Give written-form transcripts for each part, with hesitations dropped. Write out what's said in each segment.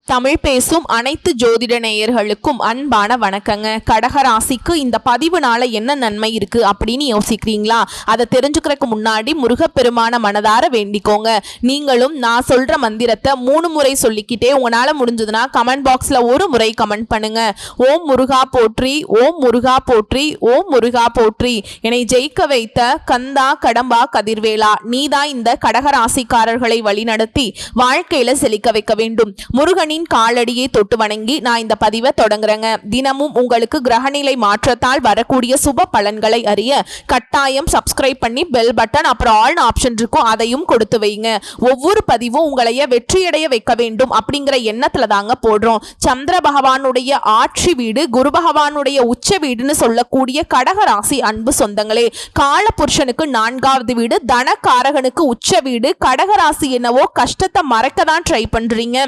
தமிழ் பேசும் அனைத்து ஜோதிட நேயர்களுக்கும் அன்பான வணக்கங்க. கடகராசிக்கு இந்த பதிவுனால என்ன நன்மை இருக்கு அப்படின்னு யோசிக்கிறீங்களா? அதை தெரிஞ்சுக்கிறதுக்கு முன்னாடி முருகப்பெருமான மனதார வேண்டிக்கோங்க. நீங்களும் நான் சொல்ற மந்திரத்தை 3 முறை சொல்லிக்கிட்டே உங்களால முடிஞ்சதுன்னா கமெண்ட் பாக்ஸ்ல ஒரு முறை கமெண்ட் பண்ணுங்க. ஓம் முருகா போற்றி, ஓம் முருகா போற்றி, ஓம் முருகா போற்றி. என்னை ஜெயிக்க வைத்த கந்தா கடம்பா கதிர்வேலா, நீதான் இந்த கடகராசிக்காரர்களை வழிநடத்தி வாழ்க்கையில செழிக்க வைக்க வேண்டும். முருகனின் காலடியை தொட்டு வணங்கி நான் இந்த பதிவை தொடங்குறேங்க. தினமும் உங்களுக்கு கிரகநிலை மாற்றத்தால் வரக்கூடிய சுப பலன்களை அறிய கட்டாயம் சப்ஸ்கிரைப் பண்ணி பெல் பட்டன் அப்புறம் ஆல் ஆப்ஷன் இருக்கும், அதையும் கொடுத்து வைங்க. ஒவ்வொரு பதிவும் உங்களைய வெற்றியடைய வைக்க வேண்டும் அப்படிங்கிற எண்ணத்துல தாங்க போடுறோம். சந்திர பகவானுடைய ஆட்சி வீடு, குரு பகவானுடைய உச்ச வீடுன்னு சொல்லக்கூடிய கடகராசி அன்பு சொந்தங்களே, கால புருஷனுக்கு 4வது வீடு, தனக்காரகனுக்கு உச்ச வீடு. கடகராசி என்னவோ கஷ்டத்தை மறக்க தான் ட்ரை பண்றீங்க.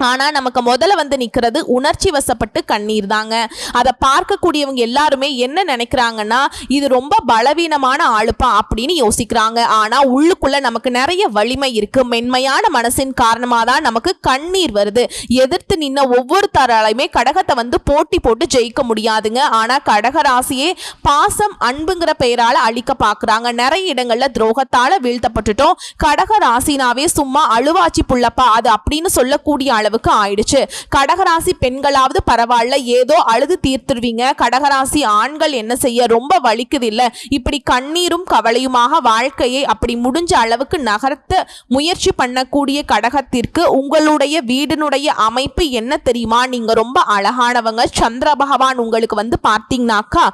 ஆனா நமக்கு முதல்ல வந்து நிக்கிறது உணர்ச்சி வசப்பட்டு கண்ணீர் தாங்க. அதை பார்க்கக்கூடியவங்க எல்லாருமே என்ன நினைக்கிறாங்கன்னா, இது ரொம்ப பலவீனமான ஆளுப்பா அப்படின்னு யோசிக்கிறாங்க. ஆனா உள்ளுக்குள்ள நமக்கு நிறைய வலிமை இருக்கு. மென்மையான மனசின் காரணமா தான் நமக்கு கண்ணீர் வருது. எதிர்த்து நின்ன ஒவ்வொருத்தராலையுமே கடகத்தை வந்து போட்டி போட்டு ஜெயிக்க முடியாதுங்க. ஆனா கடகராசியே பாசம் அன்புங்கிற பெயரால அழிக்க பாக்குறாங்க. நிறைய இடங்கள்ல துரோகத்தால வீழ்த்தப்பட்டுட்டோம். கடகராசினாவே சும்மா அழுவாச்சி புள்ளப்பா அது அப்படின்னு சொல்லக்கூடிய அளவுக்கு ஆயிடுச்சு. கடகராசி பெண்களாவது பரவாயில்ல, ஏதோ அழுது தீர்த்துருவீங்க. கடகராசி ஆண்கள் என்ன செய்ய, ரொம்ப வலிக்குது இல்ல. இப்படி கண்ணீரும் கவலையுமாக வாழ்க்கையை அப்படி முடிஞ்ச அளவுக்கு நகர்த்த முயற்சி பண்ணக்கூடிய கடகத்திற்கு உங்களுடைய வீடினுடைய அமைப்பு என்ன தெரியுமா? நீங்க ரொம்ப அழகானவங்க. சந்திர பகவான் உங்களுக்கு வந்து பார்த்தீங்கன்னாக்கா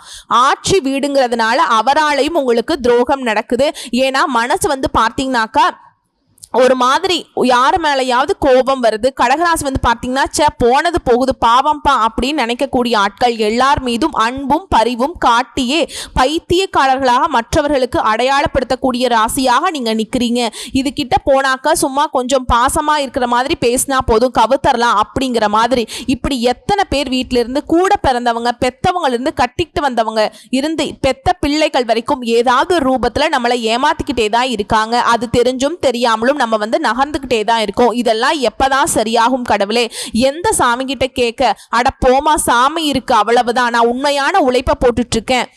ஆட்சி வீடுங்கிறதுனால அவராலையும் உங்களுக்கு துரோகம் நடக்குது. ஏன்னா மனசு வந்து பார்த்தீங்கன்னாக்கா ஒரு மாதிரி யார் மேலேயாவது கோபம் வருது. கடகராசி வந்து பார்த்தீங்கன்னா போனது போகுது பாவம்பா அப்படின்னு நினைக்கக்கூடிய ஆட்கள் எல்லார் மீதும் அன்பும் பரிவும் காட்டியே பைத்தியக்காரர்களாக மற்றவர்களுக்கு அடையாளப்படுத்தக்கூடிய ராசியாக நீங்க நிற்கிறீங்க. இது கிட்ட போனாக்க சும்மா கொஞ்சம் பாசமா இருக்கிற மாதிரி பேசினா போதும், கவுத்தரலாம் அப்படிங்கிற மாதிரி. இப்படி எத்தனை பேர் வீட்டில இருந்து கூட பிறந்தவங்க, பெத்தவங்க இருந்து கட்டிக்கிட்டு வந்தவங்க இருந்து பெத்த பிள்ளைகள் வரைக்கும் ஏதாவது ஒரு ரூபத்துல நம்மளை ஏமாத்திக்கிட்டே தான் இருக்காங்க. அது தெரிஞ்சும் தெரியாமலும் நம்ம வந்து நகர்ந்துகிட்டே தான் இருக்கோம். இதெல்லாம் எப்பதான் சரியாகும் கடவுளே? எந்த சாமி கிட்ட கேட்க, அட போமா சாமி இருக்கு அவ்வளவுதான், நான் உண்மையான உழைப்பை போட்டுட்டு இருக்கேன்,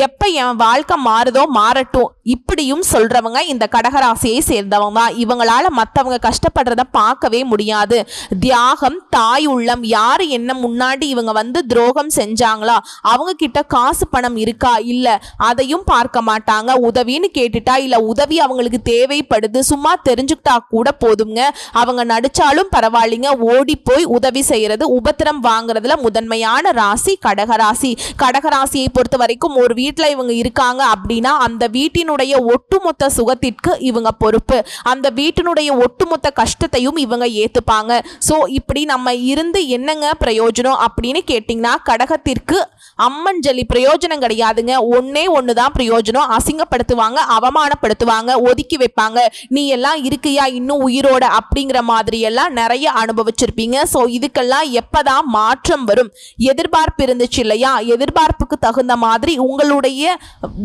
எப்ப என் வாழ்க்கை மாறுதோ மாறட்டும் இப்படியும் சொல்றவங்க இந்த கடகராசியை சேர்ந்தவங்க தான். இவங்களால மற்றவங்க கஷ்டப்படுறத பார்க்கவே முடியாது. தியாகம், தாய் உள்ளம். யாரு என்ன முன்னாடி இவங்க வந்து துரோகம் செஞ்சாங்களா, அவங்க கிட்ட காசு பணம் இருக்கா இல்ல அதையும் பார்க்க மாட்டாங்க. உதவின்னு கேட்டுட்டா இல்ல உதவி அவங்களுக்கு தேவைப்படுது சும்மா தெரிஞ்சுக்கிட்டா கூட போதுங்க, அவங்க நடிச்சாலும் பரவாயில்லைங்க, ஓடி போய் உதவி செய்யறது உபத்திரம் வாங்குறதுல முதன்மையான ராசி கடகராசி. கடகராசியை பொறுத்த வரைக்கும் ஒரு வீட்டில் இவங்க இருக்காங்க அப்படின்னா அந்த வீட்டினுடைய ஒட்டுமொத்த சுகத்திற்கு இவங்க பொறுப்பு. அந்த வீட்டினுடைய ஒட்டுமொத்த கஷ்டத்தையும் இவங்க ஏத்துப்பாங்க. ஸோ இப்படி நம்ம இருந்து என்னங்க பிரயோஜனம் அப்படின்னு கேட்டிங்கன்னா கடகத்திற்கு அம்மஞ்சலி பிரயோஜனம் கிடையாதுங்க. ஒன்று தான் பிரயோஜனம். அசிங்கப்படுத்துவாங்க, அவமானப்படுத்துவாங்க, ஒதுக்கி வைப்பாங்க. நீ எல்லாம் இருக்கியா இன்னும் உயிரோட அப்படிங்கிற மாதிரி எல்லாம் நிறைய அனுபவிச்சிருப்பீங்க. ஸோ இதுக்கெல்லாம் எப்பதான் மாற்றம் வரும்? எதிர்பார்ப்பு இருந்துச்சு இல்லையா? எதிர்பார்ப்புக்கு தகுந்த மாதிரி உங்களுடைய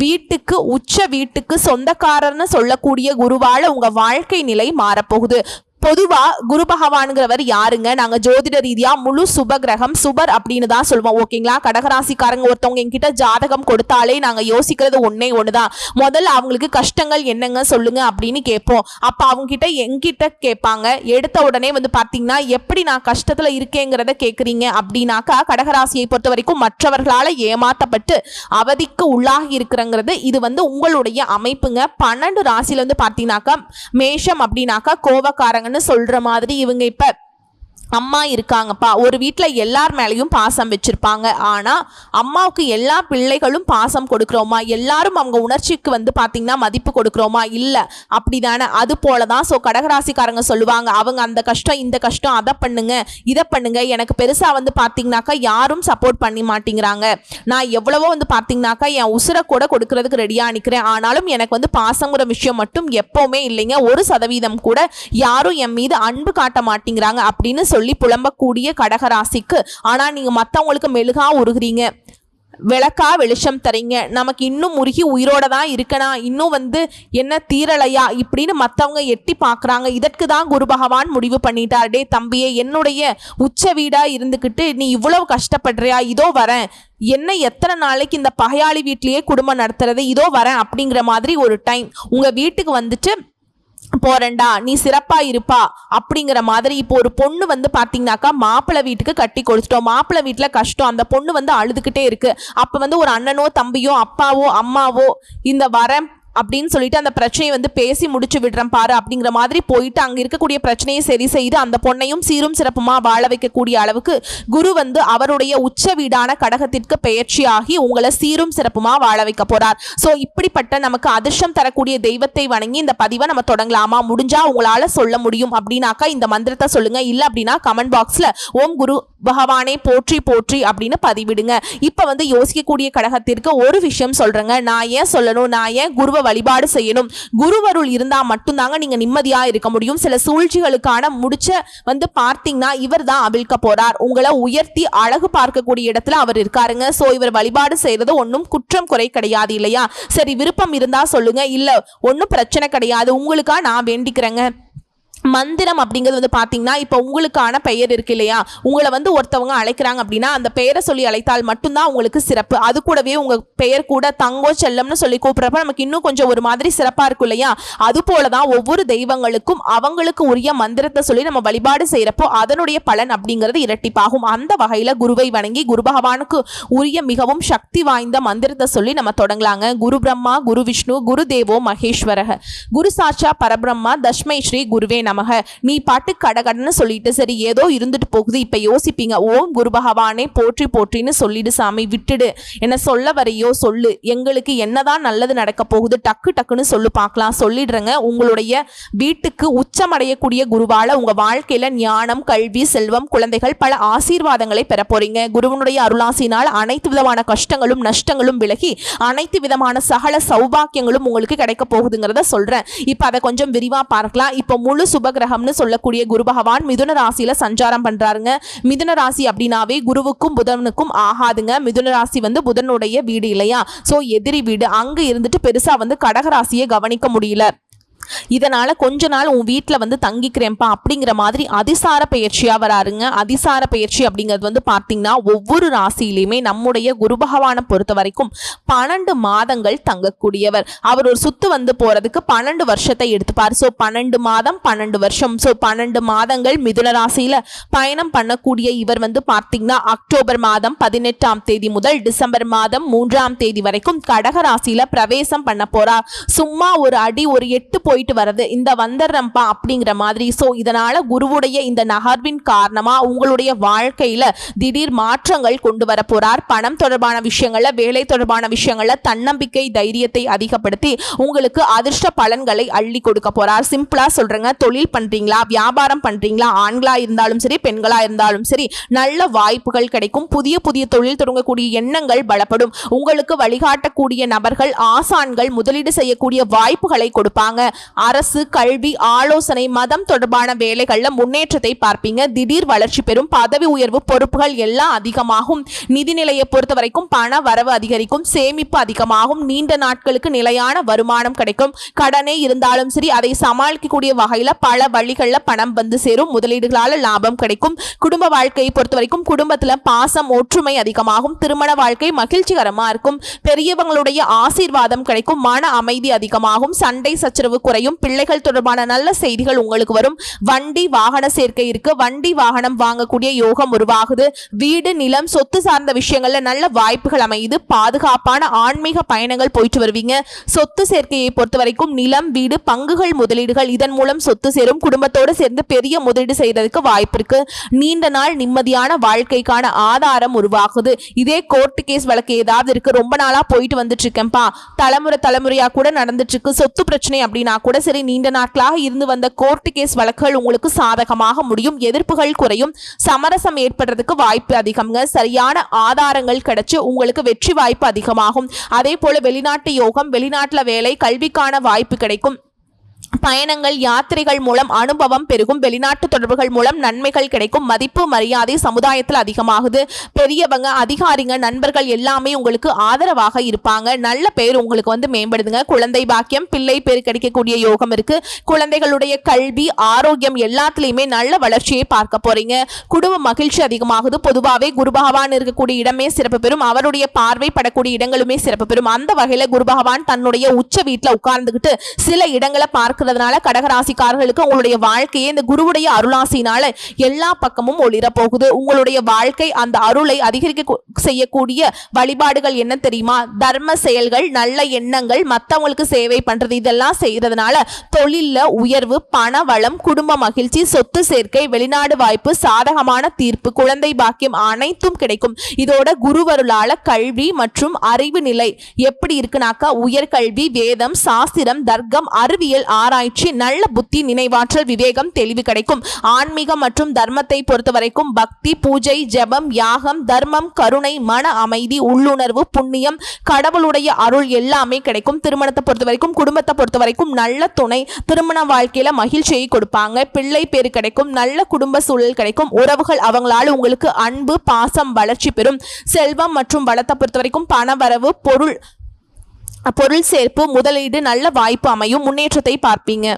வீட்டுக்கு உச்ச வீட்டுக்கு சொந்தக்காரர்னு சொல்லக்கூடிய குருவால உங்க வாழ்க்கை நிலை மாறப்போகுது. பொதுவா குரு பகவான்கிறவர் யாருங்க? நாங்க ஜோதிட ரீதியா முழு சுப கிரகம், சுபர் அப்படின்னு தான் சொல்லுவோம். ஓகேங்களா? கடகராசிக்காரங்க ஒருத்தவங்க என்கிட்ட ஜாதகம் கொடுத்தாலே நாங்க யோசிக்கிறது ஒண்ணுதான். முதல்ல அவங்களுக்கு கஷ்டங்கள் என்னங்க சொல்லுங்க அப்படின்னு கேட்போம். அப்ப அவங்க கிட்ட என்கிட்ட கேட்பாங்க. எடுத்த உடனே வந்து பாத்தீங்கன்னா எப்படி நான் கஷ்டத்துல இருக்கேங்கிறத கேக்குறீங்க அப்படின்னாக்கா கடகராசியை பொறுத்த வரைக்கும் மற்றவர்களால ஏமாத்தப்பட்டு அவதிக்கு உள்ளாகி இருக்கிறங்கிறது இது வந்து உங்களுடைய அமைப்புங்க. 12 ராசியில வந்து பாத்தீங்கன்னாக்கா மேஷம் அப்படின்னாக்கா கோவக்காரங்க சொல்ற மாதிரி இவங்க இப்ப அம்மா இருக்காங்கப்பா, ஒரு வீட்டில் எல்லார் மேலேயும் பாசம் வச்சிருப்பாங்க. ஆனால் அம்மாவுக்கு எல்லா பிள்ளைகளும் பாசம் கொடுக்குறோமா, எல்லாரும் அவங்க உணர்ச்சிக்கு வந்து பார்த்தீங்கன்னா மதிப்பு கொடுக்குறோமா? இல்லை, அப்படிதானே? அது போல தான். ஸோ கடகராசிக்காரங்க சொல்லுவாங்க அவங்க அந்த கஷ்டம் இந்த கஷ்டம் அதை பண்ணுங்க இதை பண்ணுங்க, எனக்கு பெருசாக வந்து பார்த்தீங்கன்னாக்கா யாரும் சப்போர்ட் பண்ணி மாட்டேங்கிறாங்க, நான் எவ்வளவோ வந்து பார்த்தீங்கன்னாக்கா என் உசுரை கூட கொடுக்கறதுக்கு ரெடியாக நிற்கிறேன், ஆனாலும் எனக்கு வந்து பாசங்கிற விஷயம் மட்டும் எப்போவுமே இல்லைங்க, 1% கூட யாரும் என் மீது அன்பு காட்ட மாட்டேங்கிறாங்க அப்படின்னு சொல்லி புலம்பக்கூடிய கடகராசிக்கு. ஆனா நீங்க மத்தவங்களுக்கு மெழுகா உருகிறீங்க. விளக்கா வெளிச்சம் தரீங்க. நமக்கு இன்னும் முருகி உயிரோட தான் இருக்கனா, இன்னும் என்ன தீரலையா இப்படின்னு மற்றவங்க எட்டி பார்க்குறாங்க. இதற்கு தான் குரு பகவான் முடிவு பண்ணிட்டார். டே தம்பியே, என்னுடைய உச்ச வீடா இருந்துக்கிட்டு நீ இவ்வளவு கஷ்டப்படுறியா, இதோ வரேன். என்ன எத்தனை நாளைக்கு இந்த பகையாளி வீட்லேயே குடும்பம் நடத்துறது, இதோ வரேன் அப்படிங்கிற மாதிரி ஒரு டைம் உங்கள் வீட்டுக்கு போறேன்டா, நீ சிறப்பா இருப்பா அப்படிங்கிற மாதிரி. இப்போ ஒரு பொண்ணு பாத்தீங்கன்னாக்கா மாப்பிள்ளை வீட்டுக்கு கட்டி கொடுத்துட்டோம், மாப்பிள்ளை வீட்டுல கஷ்டம், அந்த பொண்ணு அழுதுகிட்டே இருக்கு. அப்ப ஒரு அண்ணனோ தம்பியோ அப்பாவோ அம்மாவோ இந்த வரம் அப்படின்னு சொல்லிட்டு அந்த பிரச்சனையை பேசி முடிச்சு விடுறேன் பாரு அப்படிங்கிற மாதிரி போயிட்டு அங்க இருக்கக்கூடிய பிரச்சனையை சரி செய்து அந்த பொண்ணையும் சீரும் சிறப்புமா வாழ வைக்கக்கூடிய அளவுக்கு குரு அவருடைய உச்ச வீடான கடகத்திற்கு பெயர்ச்சியாகி உங்களை சீரும் சிறப்புமா வாழ வைக்க போறார். ஸோ இப்படிப்பட்ட நமக்கு அதிர்ஷ்டம் தரக்கூடிய தெய்வத்தை வணங்கி இந்த பதிவை நம்ம தொடங்கலாமா? முடிஞ்சா உங்களால சொல்ல முடியும் அப்படின்னாக்கா இந்த மந்திரத்தை சொல்லுங்க. இல்லை அப்படின்னா கமெண்ட் பாக்ஸ்ல ஓம் குரு பகவானே போற்றி போற்றி அப்படின்னு பதிவிடுங்க. இப்ப யோசிக்கக்கூடிய கடகத்திற்கு ஒரு விஷயம் சொல்றேங்க. நான் ஏன் சொல்லணும், நான் ஏன் குருவை வழிபாடு செய்யணும்? குருவருள் இருந்தா மட்டும்தாங்க நீங்க நிம்மதியா இருக்க முடியும். சில சூழ்ச்சிகளுக்கான முடிச்ச பார்த்தீங்கன்னா இவர் தான் அவிழ்க்க போறார். உங்களை உயர்த்தி அழகு பார்க்கக்கூடிய இடத்துல அவர் இருக்காருங்க. சோ இவர் வழிபாடு செய்யறது ஒன்றும் குற்றம் குறை கிடையாது இல்லையா? சரி, விருப்பம் இருந்தா சொல்லுங்க, இல்ல ஒன்றும் பிரச்சனை கிடையாது, உங்களுக்கா நான் வேண்டிக்கிறேங்க. மந்திரம் அப்படிங்கிறது பார்த்தீங்கன்னா இப்போ உங்களுக்கான பெயர் இருக்கு இல்லையா, உங்களை ஒருத்தவங்க அழைக்கிறாங்க அப்படின்னா அந்த பெயரை சொல்லி அழைத்தால் மட்டும்தான் உங்களுக்கு சிறப்பு. அது கூடவே உங்க பெயர் கூட தங்கோ செல்லம்னு சொல்லி கூப்பிடுறப்ப நமக்கு இன்னும் கொஞ்சம் ஒரு மாதிரி சிறப்பா இருக்கும் இல்லையா? அது போலதான் ஒவ்வொரு தெய்வங்களுக்கும் அவங்களுக்கு உரிய மந்திரத்தை சொல்லி நம்ம வழிபாடு செய்யறப்போ அதனுடைய பலன் அப்படிங்கிறது இரட்டிப்பாகும். அந்த வகையில குருவை வணங்கி குரு பகவானுக்கு உரிய மிகவும் சக்தி வாய்ந்த மந்திரத்தை சொல்லி நம்ம தொடங்கலாங்க. குரு பிரம்மா குரு விஷ்ணு குரு தேவோ மகேஸ்வரக குரு சாட்சா பரபிரம்மா தஸ்மை ஸ்ரீ குருவே நமக. நீ பாட்டு கடகடன்னு சொல்லிட்டு சரி ஏதோ இருந்துட்டு போகுது, இப்ப யோசிப்பீங்க, ஓம் குரு பகவானே போற்றி போற்றின்னு சொல்லிடு சாமி, விட்டுடு, என்ன சொல்ல வரையோ சொல்லு, எங்களுக்கு என்னதான் நல்லது நடக்க போகுது டக்கு டக்குன்னு சொல்லு பார்க்கலாம். சொல்லிடுறேங்க. உங்களுடைய வீட்டுக்கு உச்சமடையக்கூடிய குருவால உங்க வாழ்க்கையில ஞானம் கல்வி செல்வம் குழந்தைகள் பல ஆசீர்வாதங்களை பெற போறீங்க. குருவனுடைய அருளாசினால் அனைத்து விதமான கஷ்டங்களும் நஷ்டங்களும் விலகி அனைத்து விதமான சகல சௌபாக்கியங்களும் உங்களுக்கு கிடைக்க போகுதுங்கிறத சொல்றேன். இப்ப அதை கொஞ்சம் விரிவா பார்க்கலாம். இப்ப முழு சுபகிரகம்னு சொல்லக்கூடிய குரு பகவான் மிதுன ராசியில சஞ்சாரம் பண்றாருங்க. மிதுன ராசி அப்படின்னாவே குருவுக்கும் புதனுக்கும் ஆகாதுங்க. மிதுன ராசி புதனுடைய வீடு இல்லையா? சோ எதிரி வீடு. அங்க இருந்துட்டு பெருசா கடகராசியை கவனிக்க முடியல. இதனால கொஞ்ச நாள் உன் வீட்டில் தங்கிக்கிறேன்ப்பா அப்படிங்கிற மாதிரி அதிசார பயிற்சியா வராருங்க. அதிசார பயிற்சி அப்படிங்கிறது பார்த்தீங்கன்னா ஒவ்வொரு ராசியிலுமே நம்முடைய குரு பகவானை பொறுத்த வரைக்கும் 12 மாதங்கள் தங்கக்கூடியவர். அவர் ஒரு சுத்து போறதுக்கு 12 வருஷத்தை எடுத்துப்பார். ஸோ 12 மாதம் 12 வருஷம். ஸோ 12 மாதங்கள் மிதுன ராசியில பயணம் பண்ணக்கூடிய இவர் பார்த்தீங்கன்னா அக்டோபர் மாதம் 18ஆம் தேதி முதல் டிசம்பர் மாதம் 3ஆம் தேதி வரைக்கும் கடக ராசியில பிரவேசம் பண்ண போறார். சும்மா ஒரு அடி ஒரு 8 போயிட்டு வரது இந்த வந்துடுறம்பா அப்படிங்கிற மாதிரி. சோ இதனால குருவுடைய இந்த நகர்வின் காரணமா உங்களுடைய வாழ்க்கையில திடீர் மாற்றங்கள் கொண்டு வர போறார். பணம் தொடர்பான விஷயங்கள்ல வேலை தொடர்பான விஷயங்கள்ல தன்னம்பிக்கை தைரியத்தை அதிகப்படுத்தி உங்களுக்கு அதிர்ஷ்ட பலன்களை அள்ளி கொடுக்க போறார். சிம்பிளா சொல்றேங்க, தொழில் பண்றீங்களா வியாபாரம் பண்றீங்களா, ஆண்களா இருந்தாலும் சரி பெண்களா இருந்தாலும் சரி நல்ல வாய்ப்புகள் கிடைக்கும். புதிய புதிய தொழில் தொடங்கக்கூடிய எண்ணங்கள் பலப்படும். உங்களுக்கு வழிகாட்டக்கூடிய நபர்கள் ஆசான்கள் முதலீடு செய்யக்கூடிய வாய்ப்புகளை கொடுப்பாங்க. அரசு கல்வி ஆலோசனை மதம் தொடர்பான வேலைகள்ல முன்னேற்றத்தை பார்ப்பீங்க. திடீர் வளர்ச்சி பெறும். பதவி உயர்வு பொறுப்புகள் எல்லாம் அதிகமாகும். நிதிநிலையை பொறுத்த வரைக்கும் பண வரவு அதிகரிக்கும். சேமிப்பு அதிகமாகும். நீண்ட நாட்களுக்கு நிலையான வருமானம் கிடைக்கும். கடனே இருந்தாலும் சரி அதை சமாளிக்கக்கூடிய வகையில பல வழிகளில் பணம் சேரும். முதலீடுகளால லாபம் கிடைக்கும். குடும்ப வாழ்க்கையை பொறுத்த வரைக்கும் குடும்பத்துல பாசம் ஒற்றுமை அதிகமாகும். திருமண வாழ்க்கை மகிழ்ச்சிகரமா இருக்கும். பெரியவங்களுடைய ஆசீர்வாதம் கிடைக்கும். மன அமைதி அதிகமாகும். சண்டை சச்சரவு குறையும். பிள்ளைகள் தொடர்பான நல்ல செய்திகள் உங்களுக்கு வரும். வண்டி வாகன சேர்க்கை இருக்கு. வண்டி வாகனம் வாங்கக்கூடிய யோகம் உருவாகுது. வீடு நிலம் சொத்து சார்ந்த விஷயங்கள்ல நல்ல வாய்ப்புகள் அமையுது. பாதுகாப்பான ஆன்மீக பயணங்கள் போயிட்டு வருவீங்க. சொத்து சேர்க்கையை பொறுத்த வரைக்கும் நிலம் வீடு பங்குகள் முதலீடுகள் இதன் மூலம் சொத்து சேரும். குடும்பத்தோடு சேர்ந்து பெரிய முதலீடு செய்யறதுக்கு வாய்ப்பு இருக்கு. நீண்ட நாள் நிம்மதியான வாழ்க்கைக்கான ஆதாரம் உருவாகுது. இதே கோர்ட்டு கேஸ் வழக்கு ஏதாவது இருக்கு, ரொம்ப நாளா போயிட்டு வந்துட்டு இருக்கேன்ப்பா, தலைமுறையா கூட நடந்துட்டு இருக்கு, சொத்து பிரச்சனை அப்படின்னா கூட சரி, நீண்ட நாட்களாக இருந்து வந்த கோர்ட்டு கேஸ் வழக்குகள் உங்களுக்கு சாதகமாக முடியும். எதிர்ப்புகள் குறையும். சமரசம் ஏற்படுறதுக்கு வாய்ப்பு அதிகம்ங்க. சரியான ஆதாரங்கள் கிடைச்சு உங்களுக்கு வெற்றி வாய்ப்பு அதிகமாகும். அதே போல வெளிநாட்டு யோகம், வெளிநாட்டுல வேலை கல்விக்கான வாய்ப்பு கிடைக்கும். பயணங்கள் யாத்திரைகள் மூலம் அனுபவம் பெருகும். வெளிநாட்டு தொடர்புகள் மூலம் நன்மைகள் கிடைக்கும். மதிப்பு மரியாதை சமுதாயத்தில் அதிகமாகுது. பெரியவங்க அதிகாரிங்க நண்பர்கள் எல்லாமே உங்களுக்கு ஆதரவாக இருப்பாங்க. நல்ல பேர் உங்களுக்கு மேம்படுதுங்க. குழந்தை பாக்கியம் பிள்ளை பேர் கிடைக்கக்கூடிய யோகம் இருக்கு. குழந்தைகளுடைய கல்வி ஆரோக்கியம் எல்லாத்துலயுமே நல்ல வளர்ச்சியை பார்க்க போறீங்க. குடும்ப மகிழ்ச்சி அதிகமாகுது. பொதுவாகவே குரு பகவான் இருக்கக்கூடிய இடமே சிறப்பு பெறும். அவருடைய பார்வை படக்கூடிய இடங்களுமே சிறப்பு பெறும். அந்த வகையில குரு பகவான் தன்னுடைய உச்ச வீட்டுல உட்கார்ந்துகிட்டு சில இடங்களை பார்க்கிறதுனால கடகராசிக்காரர்களுக்கு உங்களுடைய வாழ்க்கையை இந்த குருவுடைய அருளாசினால எல்லா பக்கமும் ஒளிர போகுது. உங்களுடைய வாழ்க்கை அந்த அருளை அதிகரிக்க செய்யக்கூடிய வழிபாடுகள் என்ன தெரியுமா? தர்ம செயல்கள், நல்ல எண்ணங்கள், மற்றவங்களுக்கு சேவை பண்றது, இதெல்லாம் செய்யறதுனால தொழில்ல உயர்வு, பண வளம், குடும்ப மகிழ்ச்சி, சொத்து சேர்க்கை, வெளிநாடு வாய்ப்பு, சாதகமான தீர்ப்பு, குழந்தை பாக்கியம் அனைத்தும் கிடைக்கும். இதோட குருவருளால கல்வி மற்றும் அறிவு நிலை எப்படி இருக்குனாக்கா உயர்கல்வி, வேதம், சாஸ்திரம், தர்க்கம், அறிவியல் ஆராய்ச்சி, நல்ல புத்தி, நினைவாற்றல், விவேகம், தெளிவு கிடைக்கும். ஆன்மீகம் மற்றும் தர்மத்தை பொறுத்த வரைக்கும் பக்தி, பூஜை, ஜெபம், யாகம், தர்மம், கருணை, மன அமைதி, உள்ளுணர்வு, புண்ணியம், கடவுளுடைய அருள் எல்லாமே கிடைக்கும். திருமணத்தை பொறுத்த வரைக்கும் குடும்பத்தை பொறுத்த வரைக்கும் நல்ல துணை, திருமண வாழ்க்கையில மகிழ்ச்சியை கொடுப்பாங்க. பிள்ளை பேரு கிடைக்கும். நல்ல குடும்ப சூழல் கிடைக்கும். உறவுகள் அவங்களால உங்களுக்கு அன்பு பாசம் வளர்ச்சி பெறும். செல்வம் மற்றும் வளத்தை பொறுத்த வரைக்கும் பணவரவு, பொருள் சேர்ப்பு, முதலீடு, நல்ல வாய்ப்பு அமையும். முன்னேற்றத்தை பார்ப்பீங்க.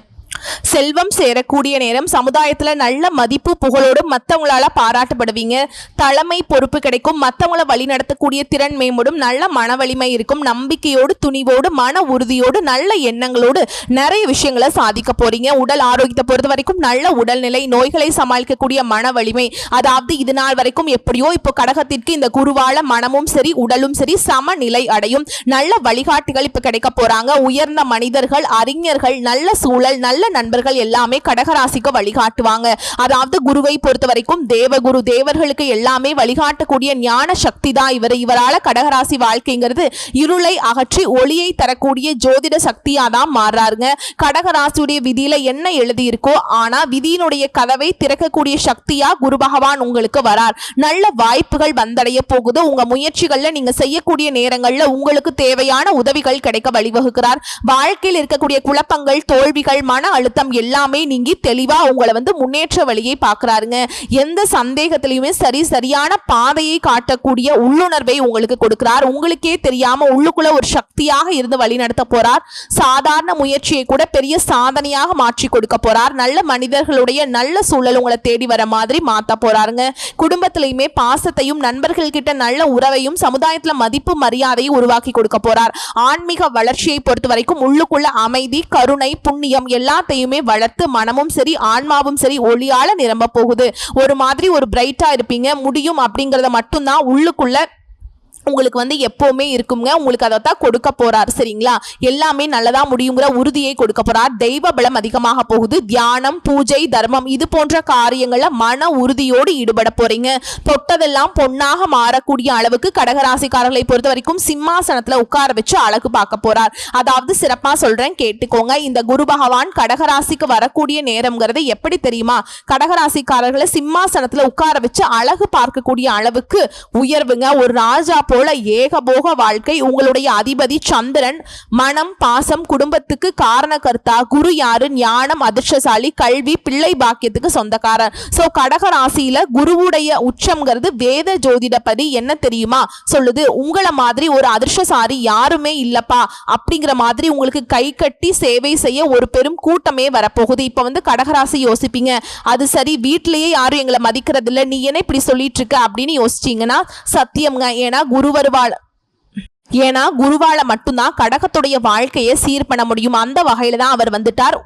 செல்வம் சேரக்கூடிய நேரம். சமுதாயத்துல நல்ல மதிப்பு புகழோடு மற்றவங்களால பாராட்டப்படுவீங்க. தலைமை பொறுப்பு கிடைக்கும். மற்றவங்களை வழி நடத்தக்கூடிய திறன் மேம்படும். நல்ல மன வலிமை இருக்கும். நம்பிக்கையோடு, துணிவோடு, மன உறுதியோடு, நல்ல எண்ணங்களோடு நிறைய விஷயங்களை சாதிக்க போறீங்க. உடல் ஆரோக்கியத்தை பொறுத்த வரைக்கும் நல்ல உடல்நிலை, நோய்களை சமாளிக்கக்கூடிய மன வலிமை, அதாவது இது நாள் வரைக்கும் எப்படியோ இப்போ கடகத்திற்கு இந்த குருவால மனமும் சரி உடலும் சரி சமநிலை அடையும். நல்ல வழிகாட்டிகள் இப்ப கிடைக்க போறாங்க. உயர்ந்த மனிதர்கள், அறிஞர்கள், நல்ல சூழல், நல்ல நண்பர்கள் எல்லாமே கடகராசிக்கு வழிகாட்டுவாங்க. அதாவது குருவை பொறுத்த வரைக்கும் தேவகுரு, தேவர்களுக்கு எல்லாமே வழிகாட்டக்கூடிய ஞான சக்தி தான் இவரால கடகராசி வாழ்க்கைங்கிறது இருளை அகற்றி ஒளியை தரக்கூடிய ஜோதிட சக்தியா தான் மாறுறாருங்க. கடகராசியுடைய விதியில என்ன எழுதி இருக்கோ ஆனா விதியினுடைய கதவை திறக்கக்கூடிய சக்தியா குரு பகவான் உங்களுக்கு வரார். நல்ல வாய்ப்புகள் வந்தடைய போகுது. உங்க முயற்சிகள்ல நீங்க செய்யக்கூடிய நேரங்கள்ல உங்களுக்கு தேவையான உதவிகள் கிடைக்க வழிவகுக்கிறார். வாழ்க்கையில் இருக்கக்கூடிய குழப்பங்கள், தோல்விகள், மன அழுத்தம் எல்லாமே நீங்கி தெளிவா உங்களை முன்னேற்ற வழியை பார்க்கறாருங்க. எந்த சந்தேகத்திலையுமே சரியான பாதையை காட்டக்கூடிய உள்ளுணர்வை உங்களுக்கு கொடுக்கிறார். உங்களுக்கே தெரியாம உள்ளுக்குள்ள ஒரு சக்தியாக இருந்து வழி நடத்த போறார். சாதாரண முயற்சியை கூட பெரிய சாதனையாக மாற்றி கொடுக்க போறார். நல்ல மனிதர்களுடைய நல்ல சூழல் உங்களை தேடி வர மாதிரி மாத்த போறாருங்க. குடும்பத்திலையுமே பாசத்தையும் நண்பர்கள் கிட்ட நல்ல உறவையும் சமுதாயத்துல மதிப்பு மரியாதையை உருவாக்கி கொடுக்க போறார். ஆன்மீக வளர்ச்சியை பொறுத்த வரைக்கும் உள்ளுக்குள்ள அமைதி, கருணை, புண்ணியம் எல்லாத்தையுமே வளர்த்து மனமும் சரி ஆன்மாவும் சரி ஒளியால நிரம்ப போகுது. ஒரு மாதிரி ஒரு பிரைட்டா இருப்பீங்க. முடியும் அப்படிங்கறத மட்டும்தான் உள்ளுக்குள்ள உங்களுக்கு எப்பவுமே இருக்குங்க. உங்களுக்கு அதைத்தான் கொடுக்க போறார். சரிங்களா? எல்லாமே நல்லதா முடியுங்கிற உறுதியை கொடுக்க போறார். தெய்வ பலம் அதிகமாக போகுது. தியானம், பூஜை, தர்மம் இது போன்ற காரியங்கள்ல மன உறுதியோடு ஈடுபட போறீங்க. தொட்டதெல்லாம் பொன்னாக மாறக்கூடிய அளவுக்கு கடகராசிக்காரர்களை பொறுத்த வரைக்கும் சிம்மாசனத்துல உட்கார வச்சு அழகு பார்க்க போறார். அதாவது சிறப்பா சொல்றேன் கேட்டுக்கோங்க. இந்த குரு பகவான் கடகராசிக்கு வரக்கூடிய நேரம்ங்கிறது எப்படி தெரியுமா? கடகராசிக்காரர்களை சிம்மாசனத்துல உட்கார வச்சு அழகு பார்க்கக்கூடிய அளவுக்கு உயர்வுங்க. ஒரு ராஜா போல ஏகபோக வாழ்க்கை. உங்களுடைய அதிபதி சந்திரன். மனம், பாசம், குடும்பத்துக்கு காரணகர்த்தா. குரு யாரு? ஞானம், அதிர்ஷ்டசாலி, கல்வி, பிள்ளை பாக்கியத்துக்கு சொந்தக்காரர். சோ கடக ராசியில குருவுடைய உச்சம்ங்கிறது வேத ஜோதிடப்படி என்ன தெரியுமா சொல்லுது? உங்களை மாதிரி ஒரு அதிர்ஷ்டசாலி யாருமே இல்லப்பா அப்படிங்கிற மாதிரி உங்களுக்கு கை கட்டி சேவை செய்ய ஒரு பெரும் கூட்டமே வரப்போகுது. இப்ப கடகராசி யோசிப்பீங்க, அது சரி வீட்டிலேயே யாரும் எங்களை மதிக்கிறது இல்ல, நீ என்ன இப்படி சொல்லிட்டு இருக்க அப்படின்னு யோசிச்சீங்கன்னா சத்தியம்ங்க. ஏன்னா குருவால மட்டும்தான் கடகத்துடைய வாழ்க்கையை சீர் பண்ண முடியும். அந்த வகையில தான் அவர் வந்துட்டார்.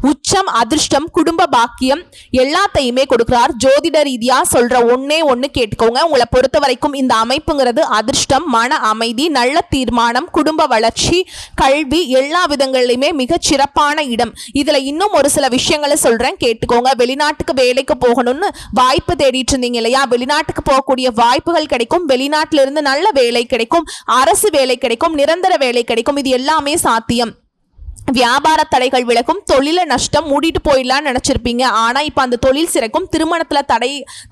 உச்சம், அதிர்ஷ்டம், குடும்ப பாக்கியம் எல்லாத்தையுமே கொடுக்கிறார். ஜோதிட ரீதியா சொல்ற ஒண்ணு கேட்டுக்கோங்க. உங்களை பொறுத்த வரைக்கும் இந்த அமைப்புங்கிறது அதிர்ஷ்டம், மன அமைதி, நல்ல தீர்மானம், குடும்ப வளர்ச்சி, கல்வி எல்லா விதங்களிலுமே மிக சிறப்பான இடம். இதுல இன்னும் ஒரு சில விஷயங்களை சொல்றேன் கேட்டுக்கோங்க. வெளிநாட்டுக்கு வேலைக்கு போகணும்னு வாய்ப்பு தேடிட்டு இருந்தீங்க இல்லையா? வெளிநாட்டுக்கு போகக்கூடிய வாய்ப்புகள் கிடைக்கும். வெளிநாட்டில இருந்து நல்ல வேலை கிடைக்கும். அரசு வேலை கிடைக்கும். நிரந்தர வேலை கிடைக்கும். இது எல்லாமே சாத்தியம். வியாபார தடைகள் விலகும், தொழில நஷ்டம் மூடிட்டு போயிடலாம்னு நினைச்சிருப்பீங்க. ஆனா இப்ப அந்த தொழில் சிறக்கும். திருமணத்துல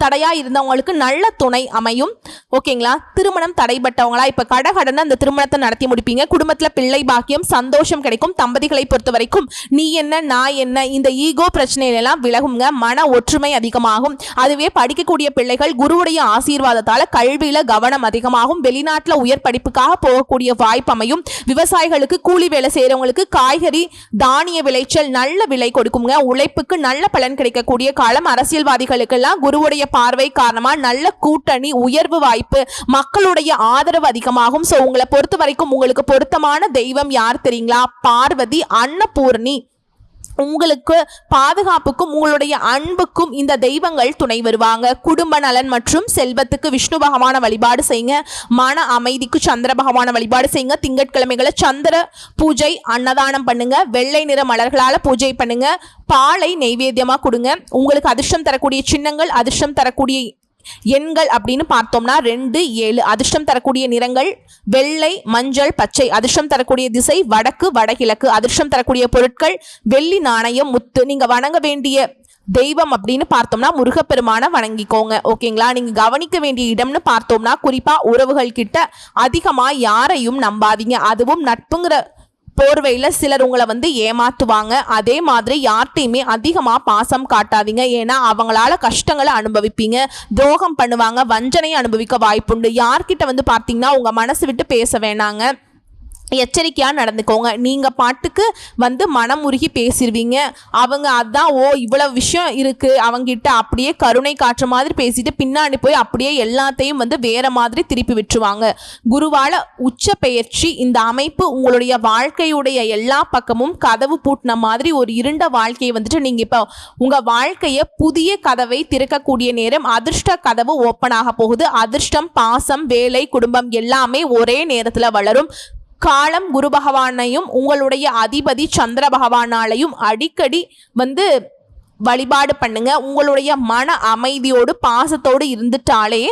தடையா இருந்தவங்களுக்கு நல்ல துணை அமையும். ஓகேங்களா? திருமணம் தடைப்பட்டவங்களா இப்ப கடகடன்னு அந்த திருமணத்தை நடத்தி முடிப்பீங்க. குடும்பத்துல பிள்ளை பாக்கியம், சந்தோஷம் கிடைக்கும். தம்பதிகளை பொறுத்த வரைக்கும் நீ என்ன நான் என்ன இந்த ஈகோ பிரச்சனையில விலகுங்க. மன ஒற்றுமை அதிகமாகும். அதுவே படிக்கக்கூடிய பிள்ளைகள் குருவுடைய ஆசீர்வாதத்தால கல்வியில கவனம் அதிகமாகும். வெளிநாட்டுல உயர் படிப்புக்காக போகக்கூடிய வாய்ப்பு அமையும். விவசாயிகளுக்கு, கூலி வேலை செய்யறவங்களுக்கு காய்கறி தானிய விளைச்சல் நல்ல விலை கொடுக்குங்க. உழைப்புக்கு நல்ல பலன் கிடைக்கக்கூடிய காலம். அரசியல்வாதிகளுக்கு எல்லாம் குருவுடைய பார்வை காரணமா நல்ல கூட்டணி, உயர்வு வாய்ப்பு, மக்களுடைய ஆதரவு அதிகமாகும். சோ உங்களை பொறுத்த வரைக்கும் உங்களுக்கு பொருத்தமான தெய்வம் யார் தெரியுங்களா? பார்வதி, அன்னபூர்ணி. உங்களுக்கு பாதுகாப்புக்கும் உங்களுடைய அன்புக்கும் இந்த தெய்வங்கள் துணை வருவாங்க. குடும்ப நலன் மற்றும் செல்வத்துக்கு விஷ்ணு பகவான வழிபாடு செய்யுங்க. மன அமைதிக்கு சந்திர பகவான வழிபாடு செய்யுங்க. திங்கட்கிழமைகளை சந்திர பூஜை, அன்னதானம் பண்ணுங்க. வெள்ளை நிற மலர்களால பூஜை பண்ணுங்க. பாலை நைவேத்தியமா கொடுங்க. உங்களுக்கு அதிர்ஷ்டம் தரக்கூடிய சின்னங்கள், அதிர்ஷ்டம் தரக்கூடிய எண்கள் அப்படின்னு பார்த்தோம்னா 2, 7. அதிர்ஷ்டம் தரக்கூடிய நிறங்கள் வெள்ளை, மஞ்சள், பச்சை. அதிர்ஷ்டம் தரக்கூடிய திசை வடக்கு, வடகிழக்கு. அதிர்ஷ்டம் தரக்கூடிய பொருட்கள் வெள்ளி நாணயம், முத்து. நீங்க வணங்க வேண்டிய தெய்வம் அப்படின்னு பார்த்தோம்னா முருகப்பெருமான வணங்கிக்கோங்க. ஓகேங்களா? நீங்க கவனிக்க வேண்டிய இடம்னு பார்த்தோம்னா குறிப்பா உறவுகள் கிட்ட அதிகமா யாரையும் நம்பாதீங்க. அதுவும் நட்புங்கிற போர்வையில சிலர் உங்களை ஏமாத்துவாங்க. அதே மாதிரி யார்கிட்டையுமே அதிகமா பாசம் காட்டாதீங்க. ஏன்னா அவங்களால கஷ்டங்களை அனுபவிப்பீங்க. துரோகம் பண்ணுவாங்க, வஞ்சனையை அனுபவிக்க வாய்ப்புண்டு. யார்கிட்ட பார்த்தீங்கன்னா உங்க மனசு விட்டு பேச வேணாங்க. எச்சரிக்கையா நடந்துக்கோங்க. நீங்க பாட்டுக்கு மனம் உருகி பேசிடுவீங்க. அவங்க அதான் இவ்வளவு விஷயம் இருக்கு அவங்கிட்ட அப்படியே கருணை காற்ற மாதிரி பேசிட்டு பின்னாடி போய் அப்படியே எல்லாத்தையும் வேற மாதிரி திருப்பி விட்டுருவாங்க. குருவால உச்ச பெயர்ச்சி இந்த அமைப்பு உங்களுடைய வாழ்க்கையுடைய எல்லா பக்கமும் கதவு பூட்டின மாதிரி ஒரு இருண்ட வாழ்க்கையை நீங்க இப்போ உங்க வாழ்க்கைய புதிய கதவை திறக்கக்கூடிய நேரம். அதிர்ஷ்ட கதவு ஓப்பன் ஆக போகுது. அதிர்ஷ்டம், பாசம், வேலை, குடும்பம் எல்லாமே ஒரே நேரத்துல வளரும். காலம் குரு பகவானையும் உங்களுடைய அதிபதி சந்திர பகவானாலையும் அடிக்கடி வழிபாடு பண்ணுங்க. உங்களுடைய மன அமைதியோடு பாசத்தோடு இருந்துட்டாலே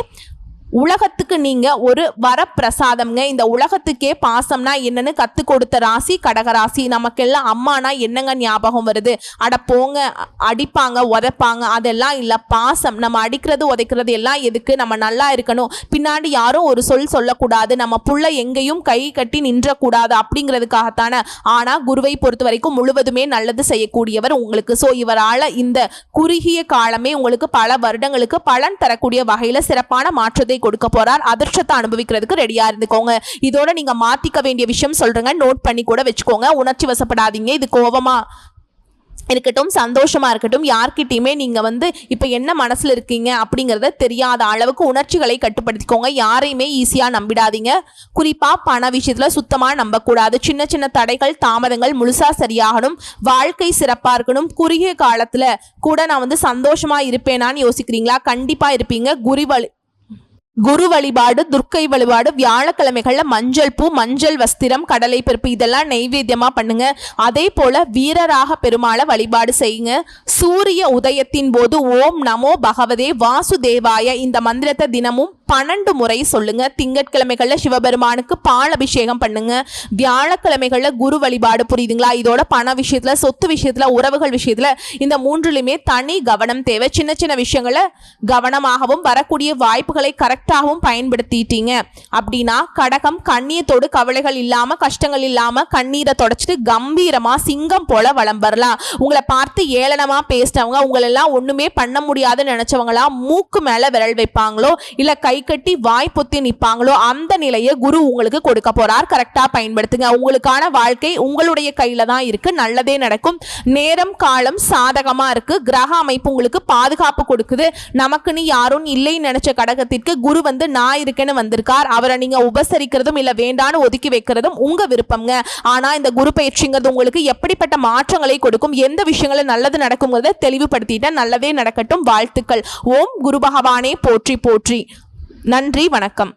உலகத்துக்கு நீங்க ஒரு வரப்பிரசாதம்ங்க. இந்த உலகத்துக்கே பாசம்னா என்னன்னு கத்து கொடுத்த ராசி கடகராசி. நமக்கெல்லாம் அம்மானா என்னங்க ஞாபகம் வருது? அட போங்க, அடிப்பாங்க, உதைப்பாங்க, அதெல்லாம் இல்லை. பாசம். நம்ம அடிக்கிறது உதைக்கிறது எல்லாம் எதுக்கு? நம்ம நல்லா இருக்கணும், பின்னாடி யாரும் ஒரு சொல் சொல்லக்கூடாது, நம்ம புள்ள எங்கேயும் கை கட்டி நின்றக்கூடாது அப்படிங்கிறதுக்காகத்தானே. ஆனா குருவை பொறுத்த வரைக்கும் முழுவதுமே நல்லது செய்யக்கூடியவர் உங்களுக்கு. ஸோ இவரால் இந்த குறுகிய காலமே உங்களுக்கு பல வருடங்களுக்கு பலன் தரக்கூடிய வகையில சிறப்பான மாற்றத்தை கொடுக்க போறார். அதிர்ஷ்டத்தை அனுபவிக்கிறதுக்கு ரெடியா இருந்துக்கோங்க. இதோட நீங்க மாத்திக்க வேண்டிய விஷயம் சொல்றேங்க, நோட் பண்ணி கூட வச்சுக்கோங்க. உணர்ச்சி வசப்படாதீங்க. இது கோபமா இருக்கட்டும், சந்தோஷமா இருக்கட்டும், யார்கிட்டயுமே நீங்க இப்ப என்ன மனசுல இருக்கீங்க அப்படிங்கறத தெரியாத அளவுக்கு உணர்ச்சிகளை கட்டுப்படுத்திக்கோங்க. யாரையுமே ஈஸியா நம்பிடாதீங்க. குறிப்பா பண விஷயத்துல சுத்தமா நம்பக்கூடாது. சின்ன சின்ன தடைகள், தாமதங்கள் முழுசா சரியாகணும். வாழ்க்கை சிறப்பா இருக்கணும். குறுகிய காலத்துல கூட நான் சந்தோஷமா இருப்பேனான்னு யோசிக்கிறீங்களா? கண்டிப்பா இருப்பீங்க. குரு வழிபாடு, துர்க்கை வழிபாடு, வியாழக்கிழமைகள்ல மஞ்சள் பூ, மஞ்சள் வஸ்திரம், கடலை பருப்பு இதெல்லாம் நைவேத்தியமா பண்ணுங்க. அதே போல வீரராக பெருமாளை வழிபாடு செய்யுங்க. சூரிய உதயத்தின் போது ஓம் நமோ பகவதே வாசுதேவாய இந்த மந்திரத்தை தினமும் 12 முறை சொல்லுங்க. திங்கட்கிழமைகள்ல சிவபெருமானுக்கு பால் அபிஷேகம் பண்ணுங்க. வியாழக்கிழமைகள்ல குரு வழிபாடு. புரியுதுங்களா? இதோட பண விஷயத்துல, சொத்து விஷயத்துல, உறவுகள் விஷயத்துல இந்த மூன்றுலையுமே தனி கவனம் தேவை. சின்ன சின்ன விஷயங்களை கவனமாகவும் வரக்கூடிய வாய்ப்புகளை கரெக்டாகவும் பயன்படுத்திட்டீங்க அப்படின்னா கடகம் கண்ணியத்தோடு கவலைகள் இல்லாம, கஷ்டங்கள் இல்லாம, கண்ணீரை தொடச்சிட்டு கம்பீரமா சிங்கம் போல வலம் வரலாம். உங்களை பார்த்து ஏளனமா பேசினவங்க, உங்களெல்லாம் ஒண்ணுமே பண்ண முடியாதுன்னு நினைச்சவங்களா மூக்கு மேல விரல் வைப்பாங்களோ இல்ல கை கட்டி வாய் பொத்தி நிப்பாங்களோ அந்த நிலையை குரு உங்களுக்கு கொடுக்க போறார். கரெக்டா பயன்படுத்துங்க. உங்களுக்கான வாழ்க்கை உங்களுடைய கையில தான் இருக்கு. நல்லதே நடக்கும். நேரம் காலம் சாதகமா இருக்கு. கிரக அமைப்பு உங்களுக்கு பாதுகாப்பு கொடுக்குது. நமக்குன்னு யாரும் இல்லைன்னு நினைச்ச கடகத்திற்கு குரு நான் இருக்கேன்னு வந்திருக்கார். அவரை நீங்க உபசரிக்கிறதும் இல்ல வேண்டான்னு ஒதுக்கி வைக்கிறதும் உங்க விருப்பம்ங்க. ஆனா இந்த குரு பயிற்சிங்கிறது உங்களுக்கு எப்படிப்பட்ட மாற்றங்களை கொடுக்கும், எந்த விஷயங்களை நல்லது நடக்கும்ங்கிறத தெளிவுபடுத்திட்ட. நல்லதே நடக்கட்டும். வாழ்த்துக்கள். ஓம் குரு பகவானே போற்றி போற்றி. நன்றி, வணக்கம்.